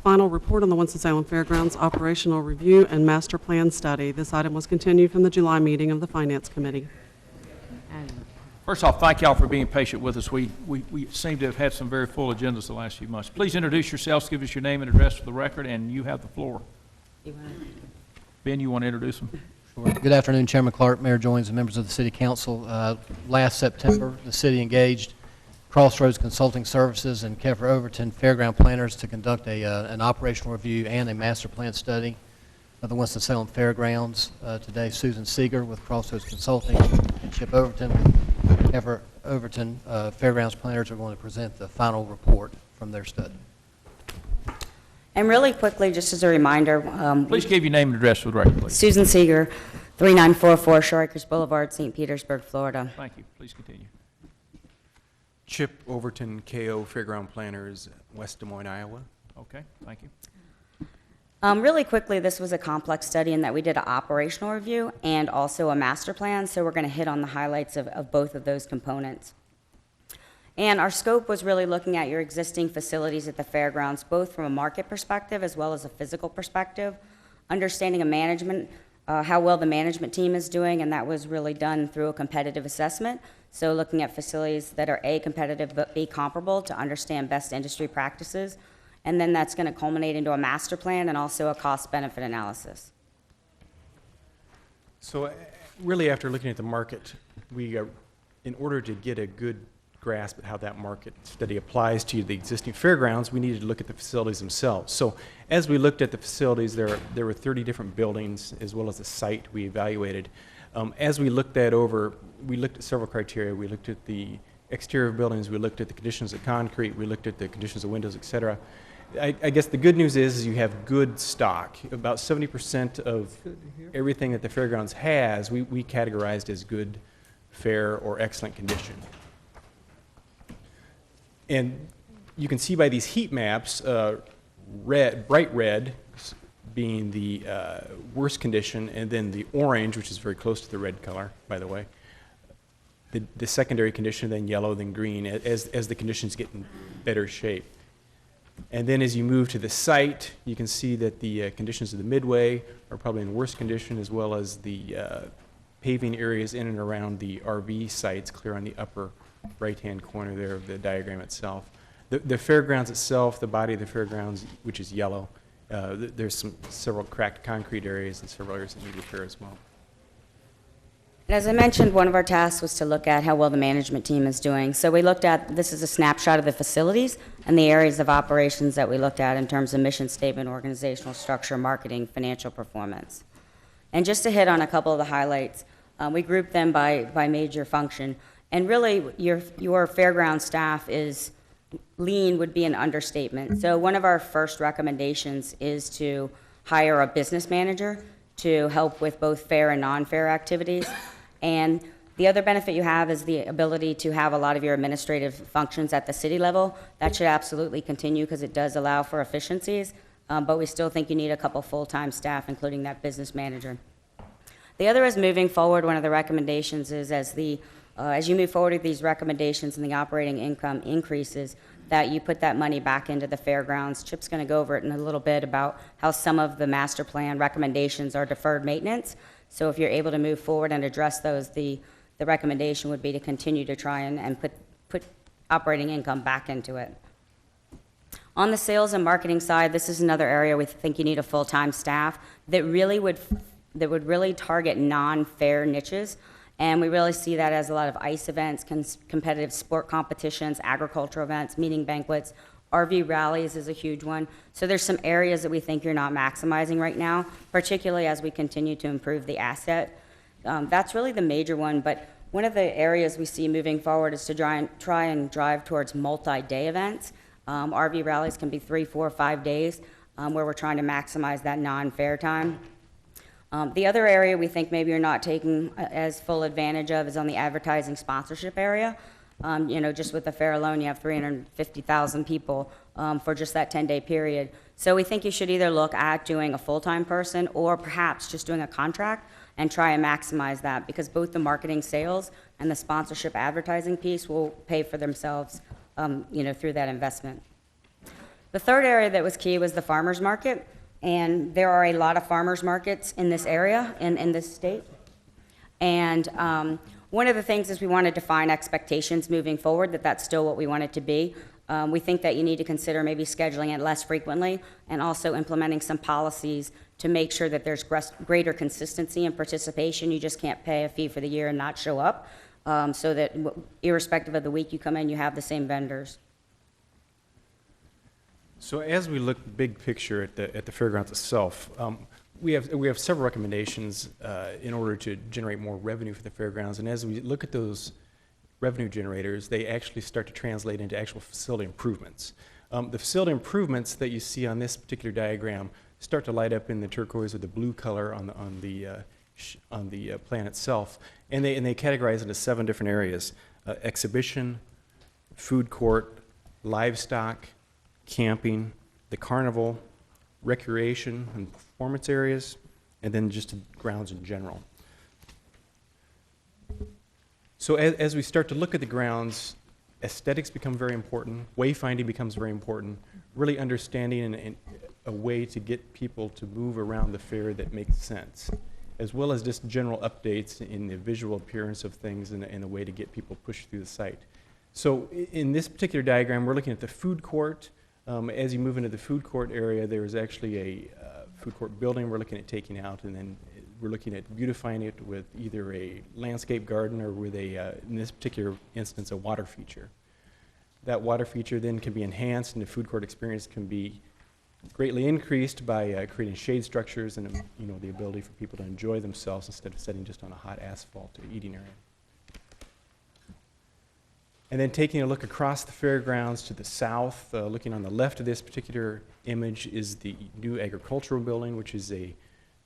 Final report on the Winston-Salem Fairgrounds operational review and master plan study. This item was continued from the July meeting of the Finance Committee. First off, thank y'all for being patient with us. We seem to have had some very full agendas the last few months. Please introduce yourselves, give us your name and address for the record, and you have the floor. Ben, you want to introduce them? Sure. Good afternoon, Chairman Clark, Mayor Joines, and members of the City Council. Last September, the city engaged Crossroads Consulting Services and Keffer Overton Fairground Planners to conduct an operational review and a master plan study of the Winston-Salem Fairgrounds. Today, Susan Seeger with Crossroads Consulting and Chip Overton with Keffer Overton Fairgrounds Planners are going to present the final report from their study. And really quickly, just as a reminder, Please give your name and address for the record, please. Susan Seeger, 3944 Shore Acres Boulevard, St. Petersburg, Florida. Thank you. Please continue. Chip Overton, KO Fairground Planners, West Des Moines, Iowa. Okay, thank you. Really quickly, this was a complex study in that we did an operational review and also a master plan, so we're going to hit on the highlights of both of those components. And our scope was really looking at your existing facilities at the fairgrounds, both from a market perspective as well as a physical perspective, understanding a management, how well the management team is doing, and that was really done through a competitive assessment. So looking at facilities that are A, competitive, but B, comparable to understand best industry practices. And then that's going to culminate into a master plan and also a cost-benefit analysis. So really, after looking at the market, we, in order to get a good grasp at how that market study applies to the existing fairgrounds, we needed to look at the facilities themselves. So as we looked at the facilities, there were 30 different buildings as well as the site we evaluated. As we looked that over, we looked at several criteria. We looked at the exterior of buildings, we looked at the conditions of concrete, we looked at the conditions of windows, et cetera. I guess the good news is you have good stock. About 70% of everything that the fairgrounds has, we categorized as good, fair, or excellent condition. And you can see by these heat maps, bright red being the worst condition, and then the orange, which is very close to the red color, by the way, the secondary condition, then yellow, then green, as the conditions get in better shape. And then as you move to the site, you can see that the conditions of the midway are probably in worse condition, as well as the paving areas in and around the RV sites, clear on the upper right-hand corner there of the diagram itself. The fairgrounds itself, the body of the fairgrounds, which is yellow, there's several cracked concrete areas and several areas that need repair as well. And as I mentioned, one of our tasks was to look at how well the management team is doing. So we looked at, this is a snapshot of the facilities and the areas of operations that we looked at in terms of mission statement, organizational structure, marketing, financial performance. And just to hit on a couple of the highlights, we grouped them by major function. And really, your fairground staff is lean would be an understatement. So one of our first recommendations is to hire a business manager to help with both fair and non-fair activities. And the other benefit you have is the ability to have a lot of your administrative functions at the city level. That should absolutely continue because it does allow for efficiencies, but we still think you need a couple full-time staff, including that business manager. The other is moving forward. One of the recommendations is as you move forward with these recommendations and the operating income increases, that you put that money back into the fairgrounds. Chip's going to go over it in a little bit about how some of the master plan recommendations are deferred maintenance. So if you're able to move forward and address those, the recommendation would be to continue to try and put operating income back into it. On the sales and marketing side, this is another area we think you need a full-time staff that would really target non-fair niches. And we really see that as a lot of ICE events, competitive sport competitions, agricultural events, meeting banquets, RV rallies is a huge one. So there's some areas that we think you're not maximizing right now, particularly as we continue to improve the asset. That's really the major one, but one of the areas we see moving forward is to try and drive towards multi-day events. RV rallies can be 3, 4, 5 days, where we're trying to maximize that non-fair time. The other area we think maybe you're not taking as full advantage of is on the advertising sponsorship area. Just with the fair alone, you have 350,000 people for just that 10-day period. So we think you should either look at doing a full-time person or perhaps just doing a contract and try and maximize that, because both the marketing sales and the sponsorship advertising piece will pay for themselves through that investment. The third area that was key was the farmers market, and there are a lot of farmers markets in this area, in this state. And one of the things is we want to define expectations moving forward, that's still what we want it to be. We think that you need to consider maybe scheduling it less frequently and also implementing some policies to make sure that there's greater consistency and participation. You just can't pay a fee for the year and not show up, so that irrespective of the week you come in, you have the same vendors. So as we look big picture at the fairgrounds itself, we have several recommendations in order to generate more revenue for the fairgrounds. And as we look at those revenue generators, they actually start to translate into actual facility improvements. The facility improvements that you see on this particular diagram start to light up in the turquoise or the blue color on the plan itself, and they categorize into 7 different areas: exhibition, food court, livestock, camping, the carnival, recreation and performance areas, and then just grounds in general. So as we start to look at the grounds, aesthetics become very important, wayfinding becomes very important, really understanding and a way to get people to move around the fair that makes sense, as well as just general updates in the visual appearance of things and a way to get people pushed through the site. So in this particular diagram, we're looking at the food court. As you move into the food court area, there's actually a food court building we're looking at taking out, and then we're looking at beautifying it with either a landscape garden or with in this particular instance, a water feature. That water feature then can be enhanced, and the food court experience can be greatly increased by creating shade structures and the ability for people to enjoy themselves instead of sitting just on a hot asphalt eating area. And then taking a look across the fairgrounds to the south, looking on the left of this particular image is the new agricultural building, which is a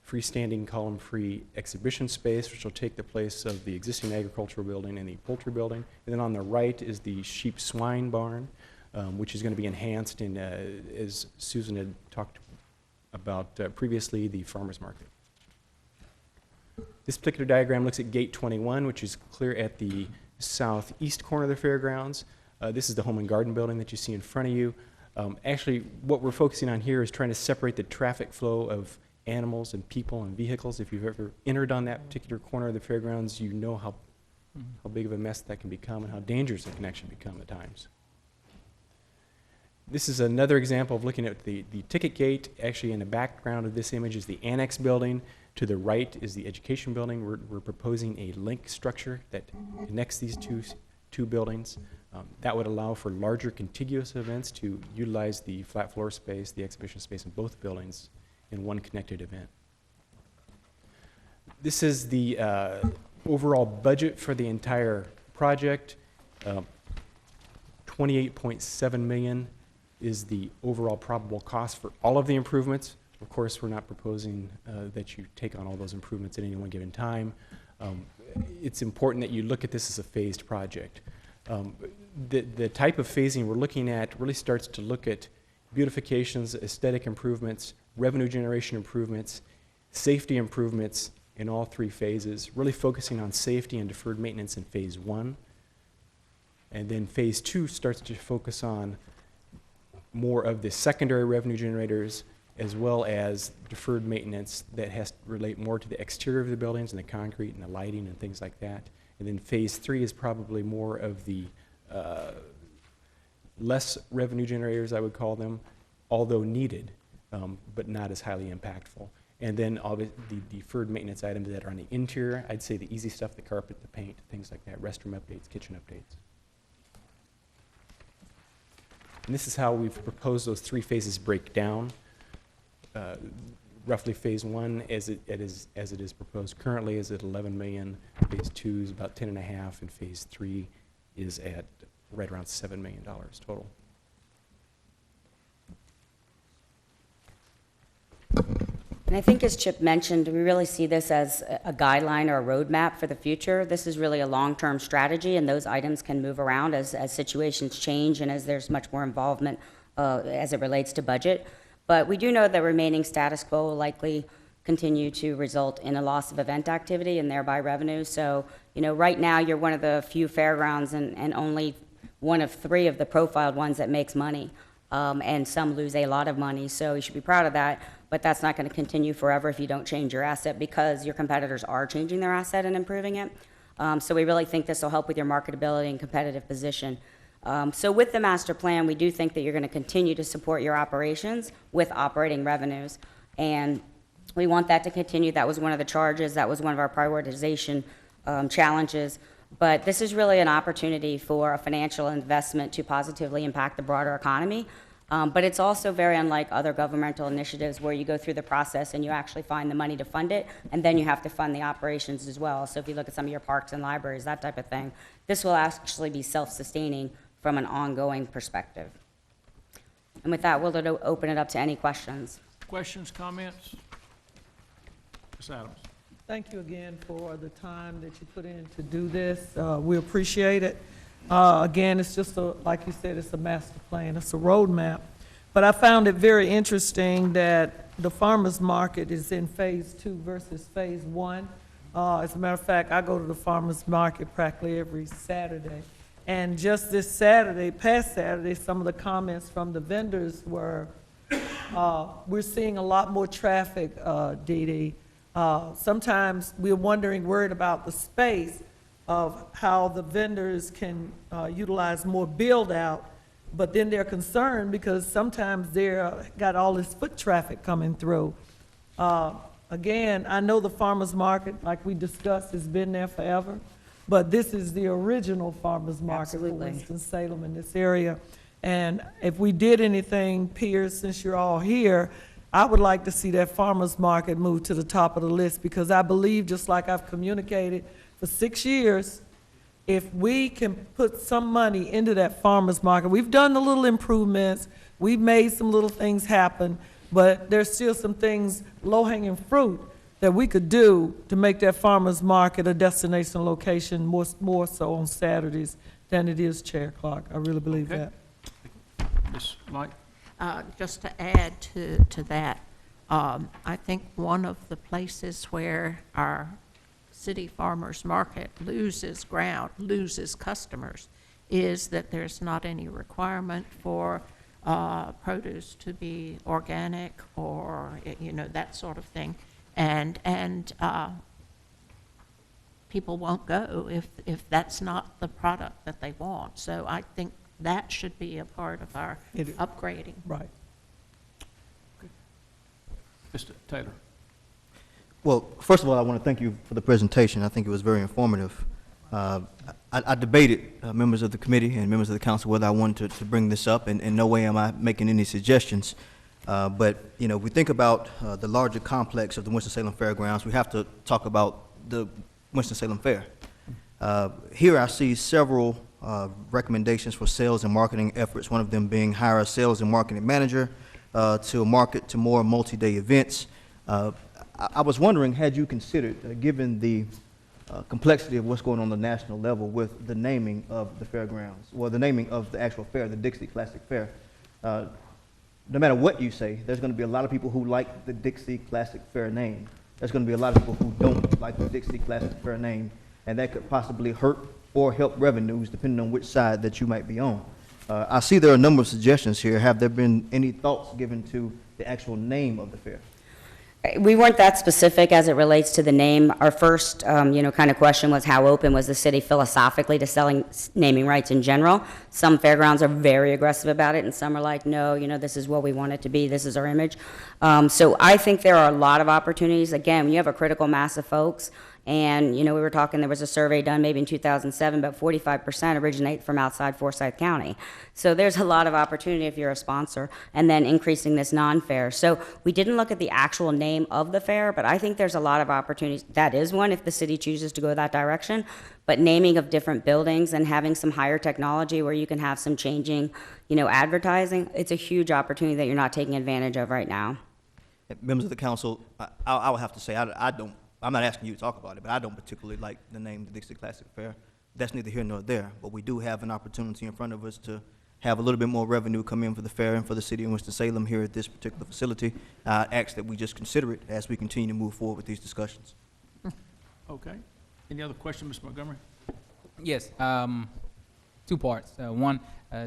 freestanding column-free exhibition space, which will take the place of the existing agricultural building and the poultry building. And then on the right is the sheep swine barn, which is going to be enhanced in, as Susan had talked about previously, the farmers market. This particular diagram looks at Gate 21, which is clear at the southeast corner of the fairgrounds. This is the home and garden building that you see in front of you. Actually, what we're focusing on here is trying to separate the traffic flow of animals and people and vehicles. If you've ever entered on that particular corner of the fairgrounds, you know how big of a mess that can become and how dangerous it can actually become at times. This is another example of looking at the ticket gate. Actually, in the background of this image is the annex building. To the right is the education building. We're proposing a link structure that connects these two buildings. That would allow for larger contiguous events to utilize the flat floor space, the exhibition space in both buildings in one connected event. This is the overall budget for the entire project. $28.7 million is the overall probable cost for all of the improvements. Of course, we're not proposing that you take on all those improvements at any one given time. It's important that you look at this as a phased project. The type of phasing we're looking at really starts to look at beautifications, aesthetic improvements, revenue generation improvements, safety improvements in all 3 phases, really focusing on safety and deferred maintenance in phase 1. And then phase 2 starts to focus on more of the secondary revenue generators, as well as deferred maintenance that has to relate more to the exterior of the buildings and the concrete and the lighting and things like that. And then phase 3 is probably more of the less revenue generators, I would call them, although needed, but not as highly impactful. And then all the deferred maintenance items that are on the interior, I'd say the easy stuff, the carpet, the paint, things like that, restroom updates, kitchen updates. And this is how we've proposed those 3 phases break down. Roughly phase 1 as it is proposed currently is at 11 million, phase 2 is about 10.5, and phase 3 is at right around $7 million total. And I think, as Chip mentioned, we really see this as a guideline or a roadmap for the future. This is really a long-term strategy, and those items can move around as situations change and as there's much more involvement as it relates to budget. But we do know that remaining status quo will likely continue to result in a loss of event activity and thereby revenue. So, right now you're one of the few fairgrounds and only one of 3 of the profiled ones that makes money. and some lose a lot of money, so you should be proud of that. But that's not going to continue forever if you don't change your asset, because your competitors are changing their asset and improving it. So we really think this will help with your marketability and competitive position. So with the master plan, we do think that you're going to continue to support your operations with operating revenues. And we want that to continue. That was one of the charges. That was one of our prioritization challenges. But this is really an opportunity for a financial investment to positively impact the broader economy. But it's also very unlike other governmental initiatives where you go through the process and you actually find the money to fund it, and then you have to fund the operations as well. So if you look at some of your parks and libraries, that type of thing, this will actually be self-sustaining from an ongoing perspective. And with that, we'll open it up to any questions. Questions, comments? Ms. Adams? Thank you again for the time that you put in to do this. We appreciate it. Again, it's just like you said, it's a master plan, it's a roadmap. But I found it very interesting that the farmer's market is in phase 2 versus phase 1. As a matter of fact, I go to the farmer's market practically every Saturday. And just this Saturday, past Saturday, some of the comments from the vendors were, we're seeing a lot more traffic, Dee Dee. Sometimes we're worried about the space of how the vendors can utilize more build out, but then they're concerned because sometimes they're got all this foot traffic coming through. Again, I know the farmer's market, like we discussed, has been there forever, but this is the original farmer's market for Absolutely. Winston-Salem in this area. And if we did anything, Piers, since you're all here, I would like to see that farmer's market move to the top of the list, because I believe, just like I've communicated for 6 years, if we can put some money into that farmer's market, we've done the little improvements, we've made some little things happen, but there's still some things, low-hanging fruit, that we could do to make that farmer's market a destination location more so on Saturdays than it is Chair Clark. I really believe Okay. that. Ms. Light? Just to add to that, I think one of the places where our city farmers market loses ground, loses customers, is that there's not any requirement for produce to be organic or, you know, that sort of thing. And people won't go if that's not the product that they want. So I think that should be a part of our upgrading. Right. Mr. Taylor? Well, first of all, I want to thank you for the presentation. I think it was very informative. I debated, members of the committee and members of the council, whether I wanted to bring this up, and in no way am I making any suggestions. But, you know, we think about the larger complex of the Winston-Salem Fairgrounds, we have to talk about the Winston-Salem Fair. Here I see several recommendations for sales and marketing efforts, one of them being hire a sales and marketing manager to market to more multi-day events. I was wondering, had you considered, given the complexity of what's going on the national level with the naming of the fairgrounds, well, the naming of the actual fair, the Dixie Classic Fair, no matter what you say, there's going to be a lot of people who like the Dixie Classic Fair name. There's going to be a lot of people who don't like the Dixie Classic Fair name, and that could possibly hurt or help revenues depending on which side that you might be on. I see there are a number of suggestions here. Have there been any thoughts given to the actual name of the fair? We weren't that specific as it relates to the name. Our first, kind of question was how open was the city philosophically to selling naming rights in general. Some fairgrounds are very aggressive about it, and some are like, no, this is what we want it to be. This is our image. So I think there are a lot of opportunities. Again, you have a critical mass of folks. And, we were talking, there was a survey done maybe in 2007, but 45% originate from outside Forsyth County. So there's a lot of opportunity if you're a sponsor, and then increasing this non-fair. So we didn't look at the actual name of the fair, but I think there's a lot of opportunities. That is one if the city chooses to go that direction. But naming of different buildings and having some higher technology where you can have some changing, advertising, it's a huge opportunity that you're not taking advantage of right now. Members of the council, I would have to say, I'm not asking you to talk about it, but I don't particularly like the name the Dixie Classic Fair. That's neither here nor there, but we do have an opportunity in front of us to have a little bit more revenue come in for the fair and for the city of Winston-Salem here at this particular facility. I ask that we just consider it as we continue to move forward with these discussions. Okay. Any other questions, Ms. Montgomery? Yes. Two parts. One,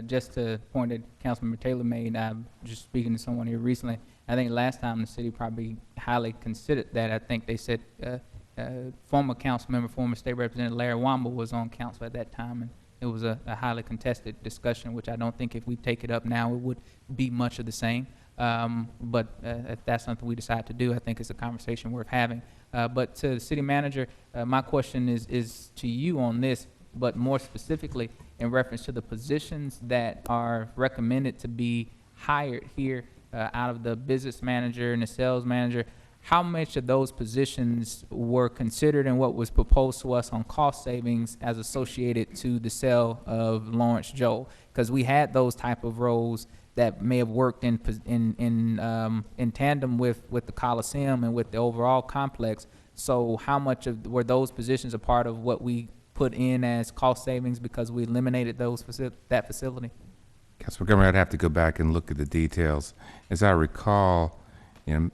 just to point that Councilmember Taylor made, just speaking to someone here recently, I think last time the city probably highly considered that. I think they said former council member, former state representative Larry Wamble was on council at that time, and it was a highly contested discussion, which I don't think if we take it up now, it would be much of the same. But if that's something we decide to do, I think it's a conversation worth having. But to the city manager, my question is to you on this, but more specifically in reference to the positions that are recommended to be hired here out of the business manager and the sales manager. How much of those positions were considered in what was proposed to us on cost savings as associated to the sale of Lawrence Joel? Because we had those type of roles that may have worked in tandem with the Coliseum and with the overall complex. So how much of were those positions a part of what we put in as cost savings because we eliminated that facility? Councilman Montgomery, I'd have to go back and look at the details. As I recall,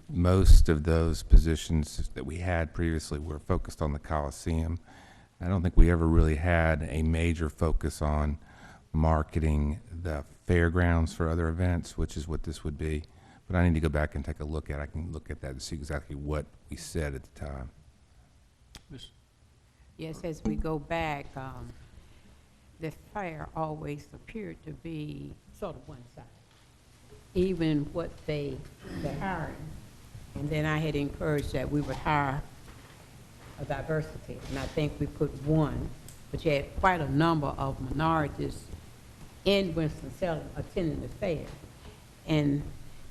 most of those positions that we had previously were focused on the Coliseum. I don't think we ever really had a major focus on marketing the fairgrounds for other events, which is what this would be. But I need to go back and take a look at it. I can look at that and see exactly what we said at the time. Yes, as we go back, the fair always appeared to be sort of one-sided. Even what they're hiring. And then I had encouraged that we would hire a diversity. And I think we put one, but you had quite a number of minorities in Winston-Salem attending the fair. And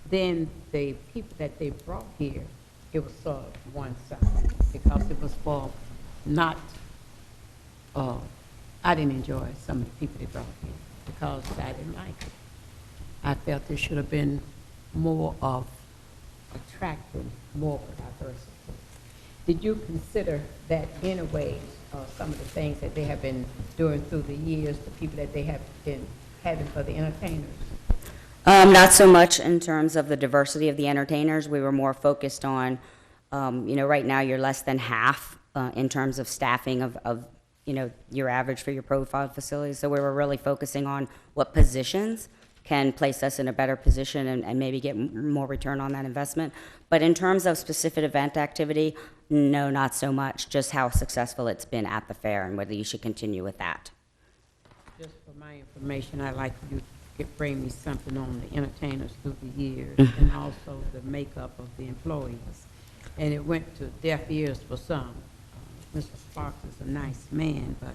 then the people that they brought here, it was sort of one-sided because it was for not, I didn't enjoy some of the people they brought here because I didn't like it. I felt there should have been more of attracting more diversity. Did you consider that in a way, some of the things that they have been doing through the years, the people that they have been having for the entertainers? Not so much in terms of the diversity of the entertainers. We were more focused on, right now you're less than half in terms of staffing of your average for your profile facilities. So we were really focusing on what positions can place us in a better position and maybe get more return on that investment. But in terms of specific event activity, no, not so much, just how successful it's been at the fair and whether you should continue with that. Just for my information, I'd like you to bring me something on the entertainers through the years and also the makeup of the employees. And it went to deaf ears for some. Mr. Sparks is a nice man, but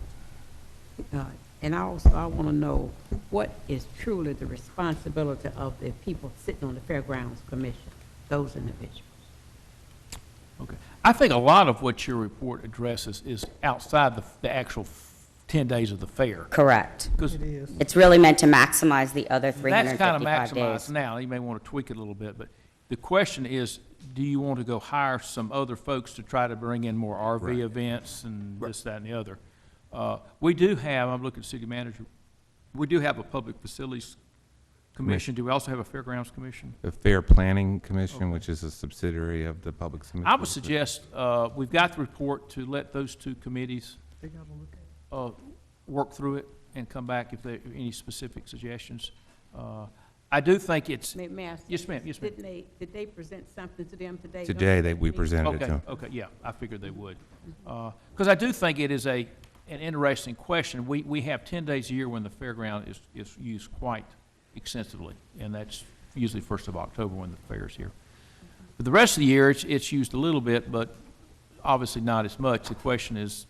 and I want to know what is truly the responsibility of the people sitting on the Fairgrounds Commission, those individuals. Okay. I think a lot of what your report addresses is outside the actual 10 days of the fair. Correct. Because It is. It's really meant to maximize the other that's kind of 355 maximized days. now. You may want to tweak it a little bit, but the question is, do you want to go hire some other folks to try to bring in more RV events and this, that, and the other? We do have, I'm looking at city manager, we do have a public facilities commission. Do we also have a fairgrounds commission? The Fair Planning Commission, which is a subsidiary of the Public Cemetery. I would suggest, we've got the report to let those two committees They gotta look at it. work through it and come back if there are any specific suggestions. I do think it's, May I ask? yes, ma'am, yes, ma'am. Did they present something to them today? Today, we presented it to Okay, them. okay, yeah, I figured they would. Because I do think it is an interesting question. We have 10 days a year when the fairground is used quite extensively, and that's usually 1st of October when the fair is here. But the rest of the year, it's used a little bit, but obviously not as much. The question is,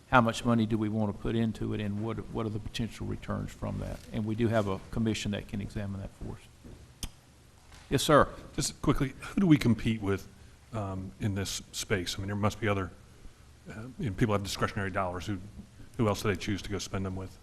how much money do we want to put into it, and what are the potential returns from that? And we do have a commission that can examine that for us. Yes, sir. Just quickly, who do we compete with in this space? I mean, there must be other, people have discretionary dollars. Who else do they choose to go spend them with?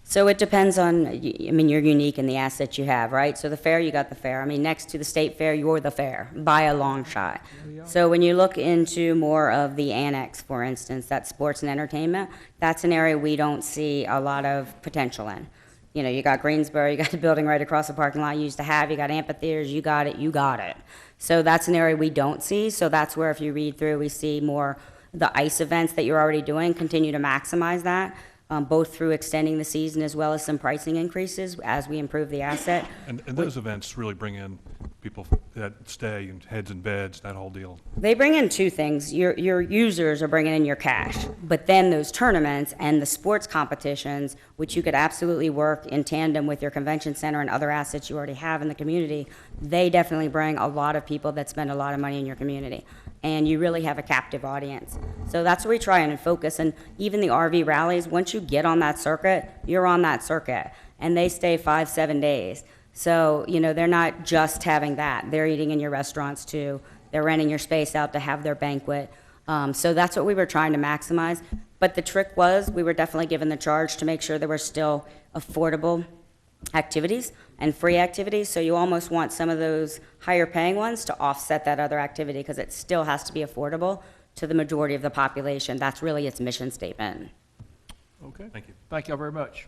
So it depends on, you're unique in the assets you have, right? So the fair, you got the fair. I mean, next to the state fair, you're the fair by a long shot. So when you look into more of the annex, for instance, that's sports and entertainment, that's an area we don't see a lot of potential in. You got Greensboro, you got the building right across the parking lot you used to have, you got amphitheaters, you got it. So that's an area we don't see. So that's where if you read through, we see more the ICE events that you're already doing, continue to maximize that. both through extending the season as well as some pricing increases as we improve the asset. And those events really bring in people that stay, and heads in beds, that whole deal. They bring in two things. Your users are bringing in your cash, but then those tournaments and the sports competitions, which you could absolutely work in tandem with your convention center and other assets you already have in the community, they definitely bring a lot of people that spend a lot of money in your community. And you really have a captive audience. So that's where we try and focus. And even the RV rallies, once you get on that circuit, you're on that circuit. And they stay 5-7 days. So, you know, they're not just having that. They're eating in your restaurants too. They're renting your space out to have their banquet. So that's what we were trying to maximize. But the trick was, we were definitely given the charge to make sure there were still affordable activities and free activities. So you almost want some of those higher paying ones to offset that other activity, because it still has to be affordable to the majority of the population. That's really its mission statement. Okay. Thank you. Thank y'all very much.